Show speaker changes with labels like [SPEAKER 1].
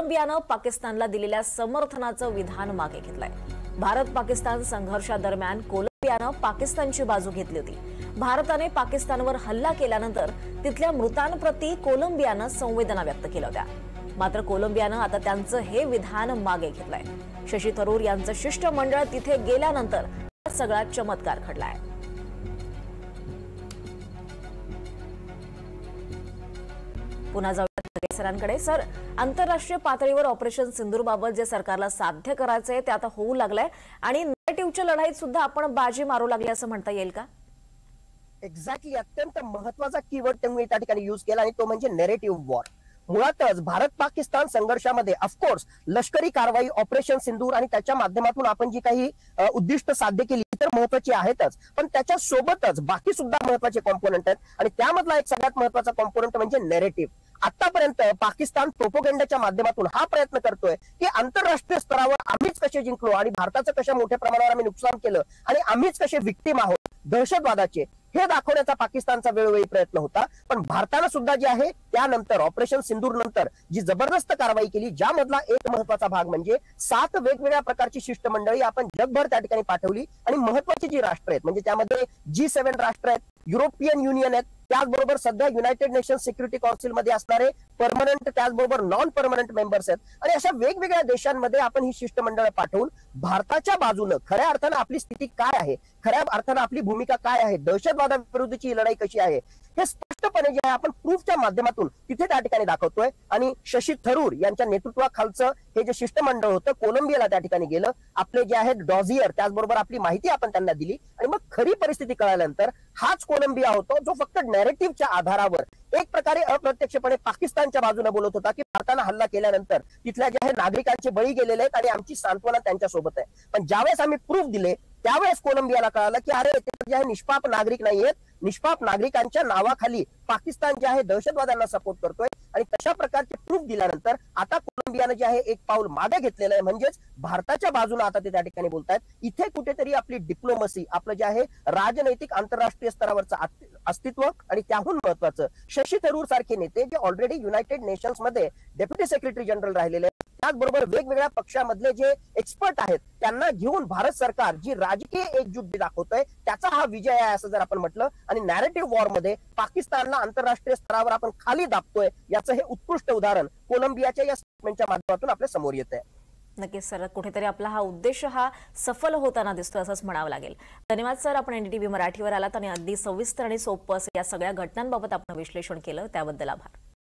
[SPEAKER 1] कोलंबियानं पाकिस्तानला दिलेल्या समर्थनाचं विधान मागे घेतलंय। भारत पाकिस्तान संघर्षादरम्यान कोलंबियानं पाकिस्तानची बाजू घेतली होती। भारताने पाकिस्तानवर हल्ला केल्यानंतर तिथल्या मृतांप्रती कोलंबियानं संवेदना व्यक्त केल्या होत्या। मात्र कोलंबियानं आता त्यांचं हे विधान मागे घेतलंय। शशी थरूर यांचं शिष्टमंडळ तिथे गेल्यानंतर सगळा चमत्कार घडलाय। पुन्हा जाऊया सरांकडे। सर, आंतरराष्ट्रीय पातळीवर ऑपरेशन सिंदूर बाबत जे सरकारला साध्य करायचंय ते आता होऊ लागलंय आणि नरेटिव्हच्या लढाईत सुद्धा आपण बाजी मारू लागले असं म्हणता येईल का?
[SPEAKER 2] एक्झॅक्टली, अत्यंत महत्वाचा कीवर्ड त्यांनी त्या ठिकाणी यूज केला आणि तो म्हणजे नरेटिव्ह वॉर। मुळातच भारत पाकिस्तान संघर्षामध्ये ऑफकोर्स लष्करी कारवाई ऑपरेशन सिंदूर आणि त्याच्या माध्यमातून आपण जी काही उद्दिष्ट साध्य केली तर महत्वाची आहेतच, पण त्याच्या सोबतच बाकी सुद्धा महत्वाचे कॉम्पोनंट आहेत आणि त्यामधला एक सगळ्यात महत्वाचा कॉम्पोनंट म्हणजे नरेटिव्ह। आतापर्यंत पाकिस्तान प्रोपोगंडाच्या माध्यमातून हा प्रयत्न करतोय की आंतरराष्ट्रीय स्तरावर आम्हीच कसे जिंकलो आणि भारताचं कशा मोठ्या प्रमाणावर आम्ही नुकसान केलं आणि आम्हीच कसे विक्टीम आहोत दहशतवादाचे, हे दाखवण्याचा पाकिस्तानचा वेळोवेळी प्रयत्न होता। पण भारतानं सुद्धा जे आहे त्यानंतर ऑपरेशन सिंदूर नंतर जी जबरदस्त कारवाई केली, ज्यामधला एक महत्वाचा भाग म्हणजे 7 वेगवेगळ्या प्रकारची शिष्टमंडळी आपण जगभर त्या ठिकाणी पाठवली आणि महत्वाची जी राष्ट्र आहेत म्हणजे त्यामध्ये G7 राष्ट्र आहेत, युरोपियन युनियन आहेत, त्याचबरोबर सध्या युनायटेड नेशन्स सिक्युरिटी काउन्सिल मध्ये असणारे परमनंट त्याचबरोबर नॉन परमनंट मेंबर्स आहेत आणि अशा वेगवेगळ्या देशांमध्ये आपण ही शिष्टमंडळ पाठवून भारताच्या बाजूने खऱ्या अर्थानं आपली स्थिती काय आहे, खऱ्या अर्थानं आपली भूमिका काय आहे, दहशतवादाविरुद्धची लढाई कशी आहे, हे स्पष्टपणे जे आहे आपण प्रूफच्या माध्यमातून तिथे त्या ठिकाणी दाखवतोय। आणि शशी थरूर यांच्या नेतृत्वाखालचं हे जे शिष्टमंडळ होतं कोलंबियाला त्या ठिकाणी गेलं, आपले जे आहेत डॉझियर त्याचबरोबर आपली माहिती आपण त्यांना दिली आणि मग खरी परिस्थिती कळाल्यानंतर हाच कोलंबिया होतो जो फक्त नॅरेटिव्हच्या आधारावर एक प्रकारे अप्रत्यक्षपणे पाकिस्तानच्या बाजूने बोलत होता की भारतानं हल्ला केल्यानंतर तिथल्या जे आहे नागरिकांचे बळी गेलेले आहेत आणि आमची सांत्वना त्यांच्या सोबत आहे। पण ज्यावेळेस आम्ही प्रूफ दिले त्यावेळेस कोलंबियाला कळालं की अरे ते जे आहे निष्पाप नागरिक नाहीयेत, निष्पाप नागरिकांच्या नावाखाली पाकिस्तान जे आहे दहशतवाद्यांना सपोर्ट करतोय आणि तशा प्रकारचे प्रूफ दिल्यानंतर आता कोलंबियानं जे आहे एक पाऊल मागे घेतलेलं आहे, म्हणजेच भारताच्या बाजूने आता ते त्या ठिकाणी बोलतायत। इथे कुठेतरी आपली डिप्लोमसी, आपलं जे आहे राजनैतिक आंतरराष्ट्रीय स्तरावरचं अस्तित्व आणि त्याहून महत्वाचं शशी थरूर सारखे नेते जे ऑलरेडी युनायटेड नेशन्स मध्ये डेप्युटी सेक्रेटरी जनरल राहिलेले आहेत, त्याचबरोबर वेगवेगळ्या पक्षामधले जे एक्सपर्ट आहेत त्यांना घेऊन भारत सरकार जी राजकीय एकजूट दाखवतोय त्याचा हा विजय आहे असं जर आपण म्हटलं। आणि नॅरेटिव्ह वॉर मध्ये पाकिस्तानला आंतरराष्ट्रीय स्तरावर आपण खाली दाबतोय याचं हे उत्कृष्ट उदाहरण कोलंबियाच्या या स्टेटमेंटच्या माध्यमातून आपल्या समोर येत आहे।
[SPEAKER 1] नक्कीच सर, कुठेतरी आपला हा उद्देश हा सफल होताना दिसतोय असंच म्हणावं लागेल। धन्यवाद सर, आपण NDTV मराठीवर आलात आणि अगदी सविस्तर आणि सोपं या सगळ्या घटनांबाबत आपण विश्लेषण केलं त्याबद्दल आभार।